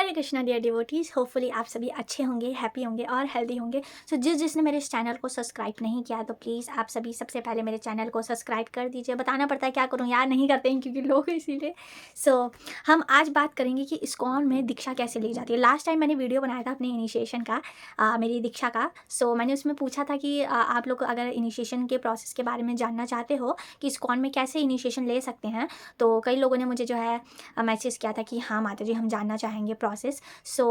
हरे Krishna dear devotees, hopefully आप सभी अच्छे होंगे, हैप्पी होंगे और हेल्दी होंगे। सो जिसने मेरे इस चैनल को सब्सक्राइब नहीं किया तो प्लीज़ आप सभी सबसे पहले मेरे चैनल को सब्सक्राइब कर दीजिए। बताना पड़ता है क्या करूँ यार, नहीं करते हैं क्योंकि लोग इसीलिए। सो हम आज बात करेंगे कि इस्कॉन में दीक्षा कैसे ली जाती है। लास्ट टाइम मैंने वीडियो बनाया था अपने इनिशिएशन का, मेरी दीक्षा का। सो मैंने उसमें पूछा था कि आप लोग अगर इनिशिएशन के प्रोसेस के बारे में जानना चाहते हो कि इस्कॉन में कैसे इनिशिएशन ले सकते हैं, तो कई लोगों ने मुझे जो है मैसेज किया था कि हाँ माता जी, हम जानना चाहेंगे प्रोसेस। सो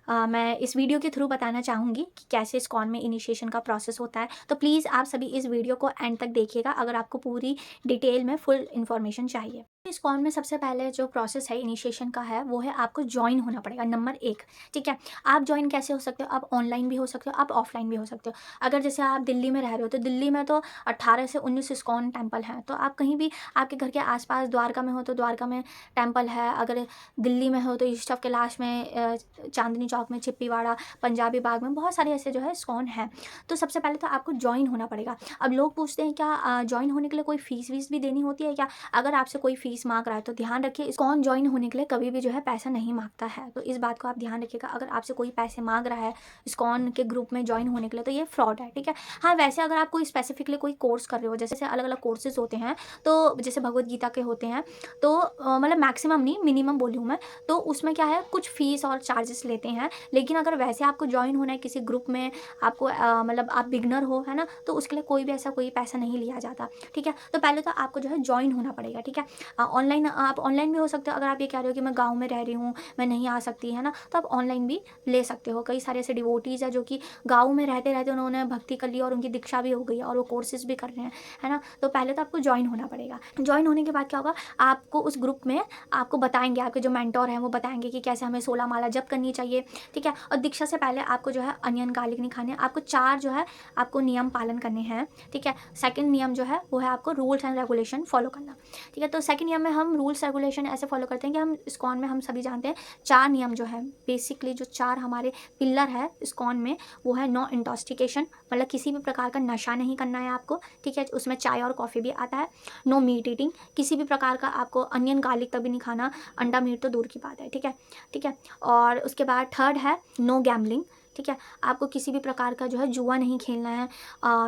मैं इस वीडियो के थ्रू बताना चाहूँगी कि कैसे इस्कॉन में इनिशिएशन का प्रोसेस होता है। तो प्लीज़ आप सभी इस वीडियो को एंड तक देखिएगा अगर आपको पूरी डिटेल में फुल इन्फॉर्मेशन चाहिए। इस्कॉन में सबसे पहले जो प्रोसेस है इनिशिएशन का है वो है आपको ज्वाइन होना पड़ेगा, नंबर 1। ठीक है, आप ज्वाइन कैसे हो सकते हो? आप ऑनलाइन भी हो सकते हो, आप ऑफलाइन भी हो सकते हो। अगर जैसे आप दिल्ली में रह रहे हो तो दिल्ली में तो 18 से 19 इस्कॉन टेम्पल हैं, तो आप कहीं भी आपके घर के आसपास द्वारका में हो तो द्वारका में टेम्पल है। अगर दिल्ली में हो तो ईस्ट ऑफ कैलाश में, चांदनी चौक में, चिप्पीवाड़ा, पंजाबी बाग में बहुत सारे ऐसे जो है इस्कॉन हैं। तो सबसे पहले तो आपको ज्वाइन होना पड़ेगा। अब लोग पूछते हैं क्या ज्वाइन होने के लिए कोई फीस वीस भी देनी होती है क्या? अगर आपसे कोई फीस मांग रहा है तो ध्यान रखिए, इस्कॉन ज्वाइन होने के लिए कभी भी जो है पैसा नहीं मांगता है, तो इस बात को आप ध्यान रखिएगा। अगर आपसे कोई पैसे मांग रहा है इस्कॉन के ग्रुप में ज्वाइन होने के लिए तो ये फ्रॉड है। ठीक है, हाँ वैसे अगर आप कोई स्पेसिफिकली कोई कोर्स कर रहे हो, जैसे अलग अलग कोर्सेज होते हैं, तो जैसे भगवत गीता के होते हैं, तो मतलब मैक्सिमम नहीं, मिनिमम बोली हूँ मैं, तो उसमें क्या है कुछ फीस और चार्जेस लेते हैं। लेकिन अगर वैसे आपको ज्वाइन होना है किसी ग्रुप में, आपको मतलब आप बिगनर हो, है ना, तो उसके लिए कोई भी ऐसा कोई पैसा नहीं लिया जाता। ठीक है, तो पहले तो आपको जो है ज्वाइन होना पड़ेगा। ठीक है, ऑनलाइन आप ऑनलाइन भी हो सकते हो। अगर आप ये कह रहे हो कि मैं गाँव में रह रही हूँ, मैं नहीं आ सकती, है ना, तो आप ऑनलाइन भी ले सकते हो। कई सारे ऐसे डिवोटीज़ है जो कि गाँव में रहते रहते उन्होंने भक्ति कर ली और उनकी दीक्षा भी हो गई और वो कोर्सेज भी कर रहे हैं, है ना। तो पहले तो आपको ज्वाइन होना पड़ेगा। ज्वाइन होने के बाद क्या होगा, आपको उस ग्रुप में आपको बताएंगे, आपके जो मेंटोर हैं वो बताएंगे कि कैसे हमें 16 माला जप करनी चाहिए। ठीक है, और दीक्षा से पहले आपको जो है अनियन गार्लिक नहीं खाने, आपको 4 जो है आपको नियम पालन करने हैं। ठीक है, सेकंड नियम जो है वो है आपको रूल्स एंड रेगुलेशन फॉलो करना। ठीक है, तो सेकंड नियम में हम रूल्स रेगुलेशन ऐसे फॉलो करते हैं कि हम इस्कॉन में हम सभी जानते हैं 4 नियम जो है, बेसिकली जो 4 हमारे पिलर है इस्कॉन में, वो है नो इंटॉक्सिकेशन, मतलब किसी भी प्रकार का नशा नहीं करना है आपको। ठीक है, उसमें चाय और कॉफ़ी भी आता है। नो मीट ईटिंग, किसी भी प्रकार का आपको अनियन गार्लिक तक भी नहीं खाना, अंडा मीट तो दूर की बात है। ठीक है, ठीक है, और उसके बाद थर्ड है नो गैम्बलिंग। ठीक है, आपको किसी भी प्रकार का जो है जुआ नहीं खेलना है।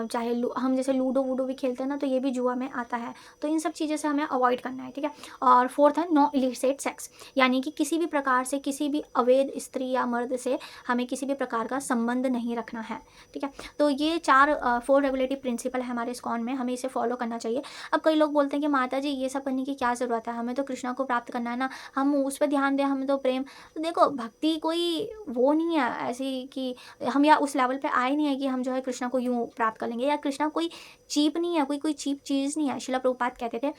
चाहे हम जैसे लूडो वूडो भी खेलते हैं ना, तो ये भी जुआ में आता है, तो इन सब चीज़ों से हमें अवॉइड करना है। ठीक है, और फोर्थ है नो इलिसिट सेक्स, यानी कि किसी भी प्रकार से किसी भी अवैध स्त्री या मर्द से हमें किसी भी प्रकार का संबंध नहीं रखना है। ठीक है, तो ये 4 रेगुलेटिव प्रिंसिपल है हमारे इस्कॉन में, हमें इसे फॉलो करना चाहिए। अब कई लोग बोलते हैं कि माता जी ये सब करने की क्या ज़रूरत है, हमें तो कृष्णा को प्राप्त करना है ना, हम उस पर ध्यान दें, हमें तो प्रेम। तो देखो, भक्ति कोई वो नहीं है ऐसी कि हम या उस लेवल पे आए नहीं है कि हम जो है कृष्णा को यूँ प्राप्त कर लेंगे, या कृष्णा कोई चीप नहीं है, कोई चीप चीज़ नहीं है। शिला प्रभुपाद कहते थे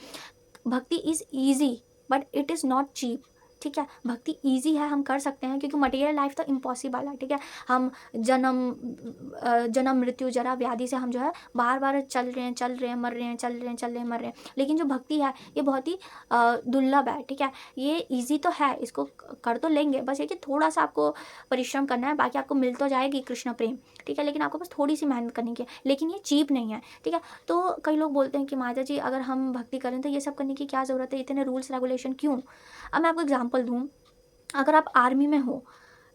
bhakti is easy but it is not cheap. ठीक है, भक्ति ईजी है, हम कर सकते हैं, क्योंकि मटेरियल लाइफ तो इम्पॉसिबल है। ठीक है, हम जन्म मृत्यु जरा व्याधि से हम जो है बार बार चल रहे हैं, चल रहे हैं, मर रहे हैं, चल रहे हैं, चल रहे हैं, मर रहे हैं। लेकिन जो भक्ति है ये बहुत ही दुर्लभ है। ठीक है, ये ईजी तो है, इसको कर तो लेंगे, बस ये कि थोड़ा सा आपको परिश्रम करना है, बाकी आपको मिल तो जाएगी कृष्ण प्रेम। ठीक है, लेकिन आपको बस थोड़ी सी मेहनत करनी है, लेकिन ये चीप नहीं है। ठीक है, तो कई लोग बोलते हैं कि माता जी अगर हम भक्ति करें तो ये सब करने की क्या ज़रूरत है, इतने रूल्स रेगुलेशन क्यों? अब मैं आपको एग्जांपल दूँ, अगर आप आर्मी में हो,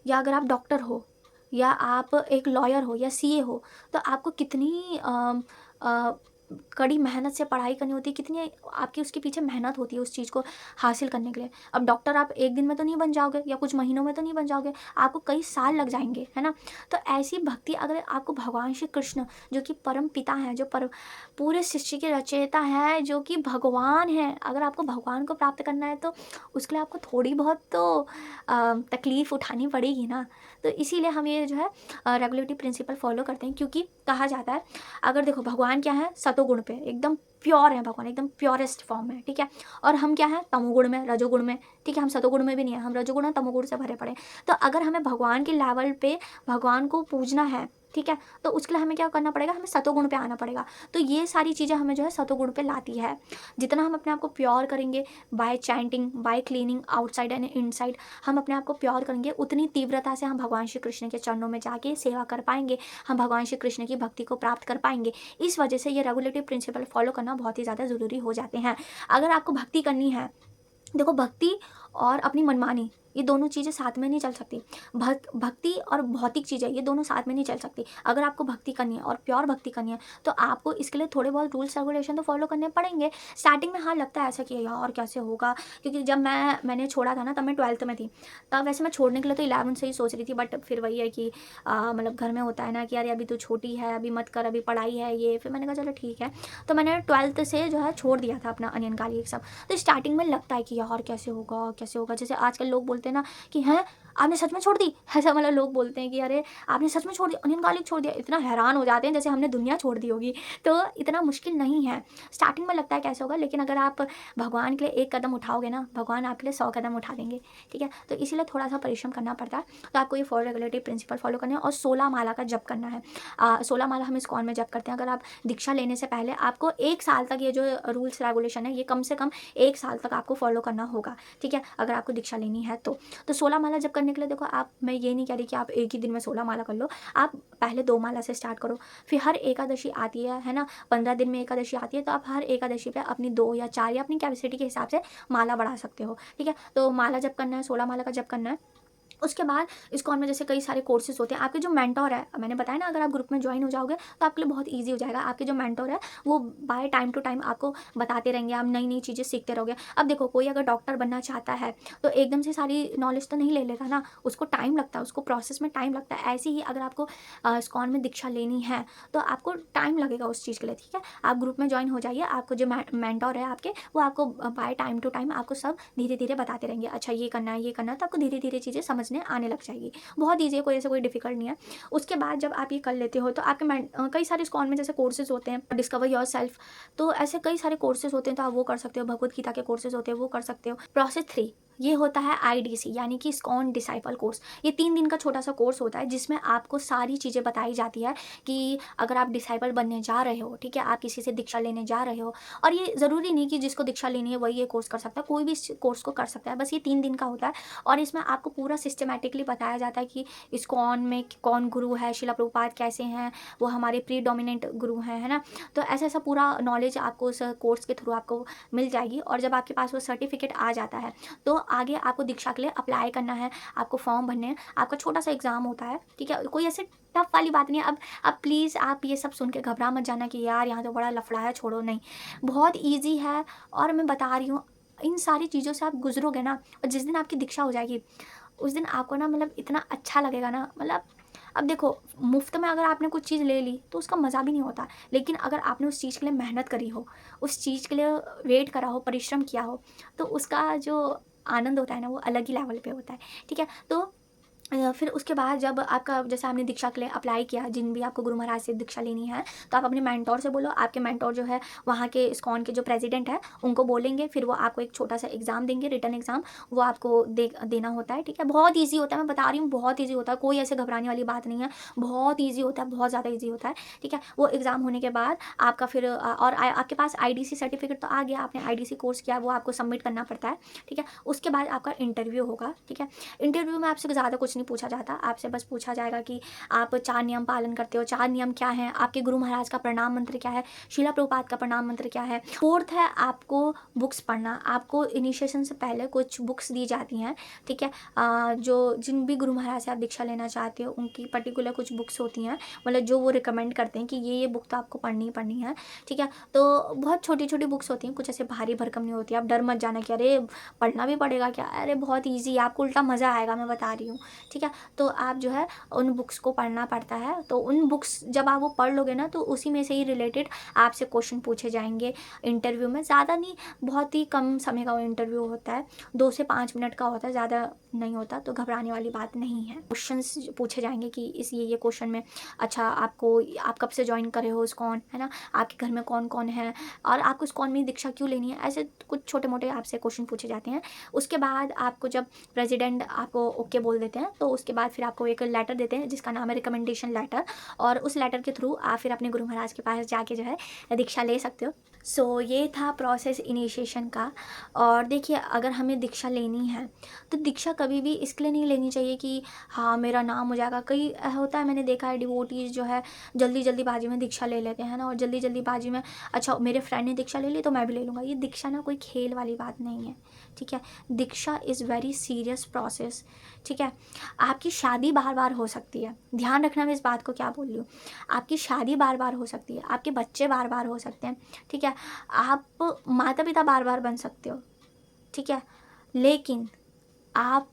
या अगर आप डॉक्टर हो, या आप एक लॉयर हो या सीए हो, तो आपको कितनी अ, कड़ी मेहनत से पढ़ाई करनी होती है, कितनी आपकी उसके पीछे मेहनत होती है उस चीज़ को हासिल करने के लिए। अब डॉक्टर आप एक दिन में तो नहीं बन जाओगे, या कुछ महीनों में तो नहीं बन जाओगे, आपको कई साल लग जाएंगे, है ना। तो ऐसी भक्ति अगर आपको भगवान श्री कृष्ण, जो कि परम पिता हैं, जो पूरे सृष्टि के रचयिता हैं, जो कि भगवान हैं, अगर आपको भगवान को प्राप्त करना है तो उसके लिए आपको थोड़ी बहुत तो तकलीफ़ उठानी पड़ेगी ना। तो इसीलिए हम ये जो है रेगुलेटरी प्रिंसिपल फॉलो करते हैं, क्योंकि कहा जाता है, अगर देखो भगवान क्या है, सतोगुण पे एकदम प्योर है, भगवान एकदम प्योरेस्ट फॉर्म है। ठीक है, और हम क्या है, तमोगुण में, रजोगुण में। ठीक है, हम सतोगुण में भी नहीं है, हम रजोगुण और तमोगुण से भरे पड़े हैं। तो अगर हमें भगवान के लेवल पे भगवान को पूजना है, ठीक है, तो उसके लिए हमें क्या करना पड़ेगा, हमें सतोगुण पे आना पड़ेगा। तो ये सारी चीज़ें हमें जो है सतोगुण पे लाती है। जितना हम अपने आप को प्योर करेंगे, bye chanting, bye cleaning outside and inside, हम अपने आप को प्योर करेंगे, उतनी तीव्रता से हम भगवान श्री कृष्ण के चरणों में जाके सेवा कर पाएंगे, हम भगवान श्री कृष्ण की भक्ति को प्राप्त कर पाएंगे। इस वजह से ये रेगुलेटिव प्रिंसिपल फॉलो करना बहुत ही ज़्यादा ज़रूरी हो जाते हैं। अगर आपको भक्ति करनी है, देखो भक्ति और अपनी मनमानी, ये दोनों चीज़ें साथ में नहीं चल सकती। भक्ति और भौतिक चीज़ें ये दोनों साथ में नहीं चल सकती। अगर आपको भक्ति करनी है और प्योर भक्ति करनी है तो आपको इसके लिए थोड़े बहुत रूल्स रेगुलेशन तो फॉलो करने पड़ेंगे। स्टार्टिंग में हाँ लगता है ऐसा कि यार कैसे होगा, क्योंकि जब मैंने छोड़ा था ना तब मैं 12th में थी। तब वैसे मैं छोड़ने के लिए तो 11 से ही सोच रही थी, बट फिर वही है कि मतलब घर में होता है ना कि यार अभी तू छोटी है, अभी मत कर, अभी पढ़ाई है ये। फिर मैंने कहा चलो ठीक है, तो मैंने 12th से जो है छोड़ दिया था अपना अनियन गार्लिक सब। तो स्टार्टिंग में लगता है कि यार कैसे होगा कैसे होगा, जैसे आजकल लोग बोलते हैं ना कि हैं आपने सच में छोड़ दी, ऐसा मतलब लोग बोलते हैं कि अरे आपने सच में छोड़ दिया, अनियन गार्लिक छोड़ दिया, इतना हैरान हो जाते हैं जैसे हमने दुनिया छोड़ दी होगी। तो इतना मुश्किल नहीं है, स्टार्टिंग में लगता है कैसे होगा, लेकिन अगर आप भगवान के लिए एक कदम उठाओगे ना, भगवान आपके लिए 100 कदम उठा देंगे। ठीक है, तो इसीलिए थोड़ा सा परिश्रम करना पड़ता है। तो आपको ये 4 रेगुलेटरी प्रिंसिपल फॉलो करने हैं और 16 माला का जप करना है। 16 माला हम इस्कॉन में जप करते हैं। अगर आप दीक्षा लेने से पहले आपको 1 साल तक ये जो रूल्स रेगुलेशन है ये कम से कम 1 साल तक आपको फॉलो करना होगा। ठीक है, अगर आपको दीक्षा लेनी है तो 16 माला जप करने के लिए देखो, आप मैं ये नहीं कह रही कि आप एक ही दिन में 16 माला कर लो। आप पहले 2 माला से स्टार्ट करो, फिर हर एकादशी आती है ना, 15 दिन में एकादशी आती है, तो आप हर एकादशी पे अपनी 2 या 4 या अपनी कैपेसिटी के हिसाब से माला बढ़ा सकते हो। ठीक है, तो माला जप करना है, 16 माला का जप करना है। उसके बाद इस्कॉन में जैसे कई सारे कोर्सेज होते हैं। आपके जो मेंटोर है, मैंने बताया ना, अगर आप ग्रुप में ज्वाइन हो जाओगे तो आपके लिए बहुत ईजी हो जाएगा। आपके जो मेंटोर है वो बाय टाइम टू टाइम आपको बताते रहेंगे, आप नई नई चीज़ें सीखते रहोगे। अब देखो, कोई अगर डॉक्टर बनना चाहता है तो एकदम से सारी नॉलेज तो नहीं ले लेता ना, उसको टाइम लगता है, उसको प्रोसेस में टाइम लगता है। ऐसे ही अगर आपको इस्कॉन में दीक्षा लेनी है तो आपको टाइम लगेगा उस चीज़ के लिए। ठीक है, आप ग्रुप में ज्वाइन हो जाइए, आपको जो मेंटोर है आपके, वो आपको बाय टाइम टू टाइम आपको सब धीरे धीरे बताते रहेंगे। अच्छा ये करना है, ये करना है, तो आपको धीरे धीरे चीज़ें समझने आने लग जाएगी। बहुत ईजी है, कोई ऐसा कोई डिफिकल्ट नहीं है। उसके बाद जब आप ये कर लेते हो तो आपके कई सारे इस्कॉन में जैसे कोर्सेज होते हैं, डिस्कवर योर सेल्फ, तो ऐसे कई सारे कोर्सेज होते हैं, तो आप वो कर सकते हो। भगवत गीता के कोर्सेज होते हैं, वो कर सकते हो। प्रोसेस 3 ये होता है IDC यानी कि इस्कॉन डिसाइपल कोर्स। ये 3 दिन का छोटा सा कोर्स होता है जिसमें आपको सारी चीज़ें बताई जाती है कि अगर आप डिसाइपल बनने जा रहे हो, ठीक है, आप किसी से दीक्षा लेने जा रहे हो, और ये ज़रूरी नहीं कि जिसको दीक्षा लेनी है वही ये कोर्स कर सकता है, कोई भी इस कोर्स को कर सकता है। बस ये 3 दिन का होता है और इसमें आपको पूरा सिस्टमैटिकली बताया जाता है कि इस्कॉन में कौन गुरु है, शिला प्रभुपाद कैसे हैं, वो हमारे प्रीडोमिनेंट गुरु हैं, है ना। तो ऐसा ऐसा पूरा नॉलेज आपको उस कोर्स के थ्रू आपको मिल जाएगी। और जब आपके पास वो सर्टिफिकेट आ जाता है तो आगे आपको दीक्षा के लिए अप्लाई करना है, आपको फॉर्म भरने हैं, आपका छोटा सा एग्जाम होता है। ठीक है, कोई ऐसे टफ वाली बात नहीं है। अब प्लीज़ आप ये सब सुन के घबरा मत जाना कि यार यहाँ तो बड़ा लफड़ा है, छोड़ो, नहीं, बहुत ईजी है। और मैं बता रही हूँ, इन सारी चीज़ों से आप गुजरोगे ना, और जिस दिन आपकी दीक्षा हो जाएगी उस दिन आपको ना मतलब इतना अच्छा लगेगा ना, मतलब अब देखो, मुफ्त में अगर आपने कुछ चीज़ ले ली तो उसका मज़ा भी नहीं होता, लेकिन अगर आपने उस चीज़ के लिए मेहनत करी हो, उस चीज़ के लिए वेट करा हो, परिश्रम किया हो, तो उसका जो आनंद होता है ना वो अलग ही लेवल पे होता है। ठीक है, तो फिर उसके बाद जब आपका जैसे आपने दीक्षा के लिए अप्लाई किया, जिन भी आपको गुरु महाराज से दीक्षा लेनी है, तो आप अपने मेंटोर से बोलो। आपके मेंटोर जो है वहाँ के इस्कॉन के जो प्रेसिडेंट है उनको बोलेंगे, फिर वो आपको एक छोटा सा एग्जाम देंगे, रिटन एग्जाम, वो आपको देना होता है। ठीक है, बहुत ईजी होता है, मैं बता रही हूँ, बहुत ईजी होता है, कोई ऐसे घबराने वाली बात नहीं है, बहुत ईजी होता है, बहुत ज़्यादा ईजी होता है। ठीक है, वो एग्जाम होने के बाद आपका फिर आपके पास IDC सर्टिफिकेट तो आ गया, आपने IDC कोर्स किया, वो आपको सबमिट करना पड़ता है। ठीक है, उसके बाद आपका इंटरव्यू होगा। ठीक है, इंटरव्यू में आपसे ज़्यादा कुछ नहीं पूछा जाता, आपसे बस पूछा जाएगा कि आप 4 नियम पालन करते हो। 4 नियम क्या हैं, आपके गुरु महाराज का प्रणाम मंत्र क्या है, शीला प्रभुपाद का प्रणाम मंत्र क्या है। 4th है आपको बुक्स पढ़ना। आपको इनिशिएशन से पहले कुछ बुक्स दी जाती हैं। ठीक है, जो जिन भी गुरु महाराज से आप दीक्षा लेना चाहते हो उनकी पर्टिकुलर कुछ बुक्स होती हैं, मतलब जो वो रिकमेंड करते हैं कि ये बुक तो आपको पढ़नी ही पढ़नी है। ठीक है, तो बहुत छोटी छोटी बुक्स होती हैं, कुछ ऐसे भारी भरकम नहीं होती। आप डर मत जाना कि अरे पढ़ना भी पड़ेगा क्या, अरे बहुत ईजी है, आपको उल्टा मज़ा आएगा, मैं बता रही हूँ। ठीक है, तो आप जो है उन बुक्स को पढ़ना पड़ता है। तो उन बुक्स जब आप वो पढ़ लोगे ना तो उसी में से ही रिलेटेड आपसे क्वेश्चन पूछे जाएंगे इंटरव्यू में। ज़्यादा नहीं, बहुत ही कम समय का वो इंटरव्यू होता है, 2 से 5 मिनट का होता है, ज़्यादा नहीं होता, तो घबराने वाली बात नहीं है। क्वेश्चंस पूछे जाएंगे कि इस ये क्वेश्चन में, अच्छा आप कब से ज्वाइन करे हो इस्कॉन, है ना, आपके घर में कौन कौन है, और आपको इस्कॉन में दीक्षा क्यों लेनी है, ऐसे कुछ छोटे मोटे आपसे क्वेश्चन पूछे जाते हैं। उसके बाद आपको जब प्रेसिडेंट आपको ओके बोल देते हैं तो उसके बाद फिर आपको एक लेटर देते हैं जिसका नाम है रिकमेंडेशन लेटर, और उस लेटर के थ्रू आप फिर अपने गुरु महाराज के पास जाके जो है दीक्षा ले सकते हो। सो ये था प्रोसेस इनिशिएशन का। और देखिए, अगर हमें दीक्षा लेनी है तो दीक्षा कभी भी इसके लिए नहीं लेनी चाहिए कि हाँ मेरा नाम हो जाएगा। कई होता है, मैंने देखा है डिवोटीज जो है जल्दी जल्दीबाजी में दीक्षा ले लेते हैं ना, और जल्दी जल्दीबाजी में अच्छा मेरे फ्रेंड ने दीक्षा ले ली तो मैं भी ले लूँगा। ये दीक्षा ना कोई खेल वाली बात नहीं है, ठीक है। दीक्षा इज़ वेरी सीरियस प्रोसेस, ठीक है। आपकी शादी बार बार हो सकती है, ध्यान रखना मैं इस बात को क्या बोल रही हूँ। आपकी शादी बार बार हो सकती है, आपके बच्चे बार बार हो सकते हैं, ठीक है। आप माता पिता बार बार बन सकते हो, ठीक है। लेकिन आप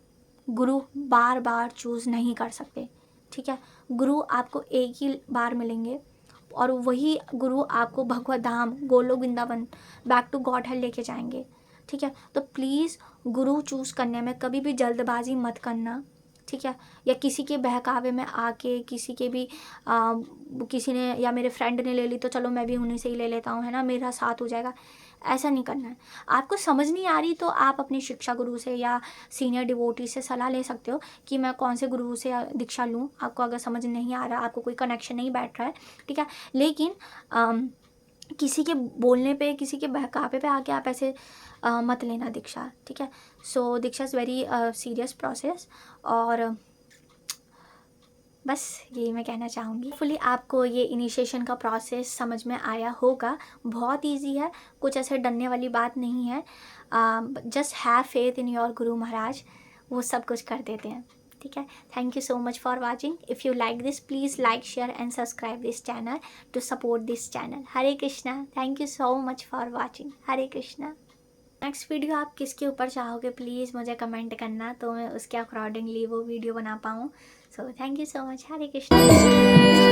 गुरु बार बार चूज़ नहीं कर सकते, ठीक है। गुरु आपको एक ही बार मिलेंगे और वही गुरु आपको भगवत धाम Golok Vrindavan back to godhead लेके जाएंगे, ठीक है। तो प्लीज़ गुरु चूज़ करने में कभी भी जल्दबाजी मत करना, ठीक है। या किसी के बहकावे में आके किसी के भी किसी ने या मेरे फ्रेंड ने ले ली तो चलो मैं भी उन्हीं से ही ले लेता हूँ, है ना, मेरा साथ हो जाएगा, ऐसा नहीं करना है। आपको समझ नहीं आ रही तो आप अपने शिक्षा गुरु से या सीनियर डिवोटी से सलाह ले सकते हो कि मैं कौन से गुरु से दीक्षा लूँ। आपको अगर समझ नहीं आ रहा, आपको कोई कनेक्शन नहीं बैठ रहा है, ठीक है। लेकिन किसी के बोलने पे, किसी के बहकावे पे आके आप ऐसे मत लेना दीक्षा, ठीक है। सो दीक्षा इज़ वेरी सीरियस प्रोसेस। और बस यही मैं कहना चाहूँगी। फुली आपको ये इनिशिएशन का प्रोसेस समझ में आया होगा। बहुत इजी है, कुछ ऐसे डरने वाली बात नहीं है। Just have faith in your Guru Maharaj, वो सब कुछ कर देते हैं, ठीक है। Thank you so much for watching. If you like this please like share and subscribe this channel to support this channel. Hare Krishna. Thank you so much for watching. Hare Krishna. Next video आप किसके ऊपर चाहोगे प्लीज़ मुझे कमेंट करना, तो मैं उसके accordingly वो वीडियो बना पाऊँ। So thank you so much. Hare Krishna.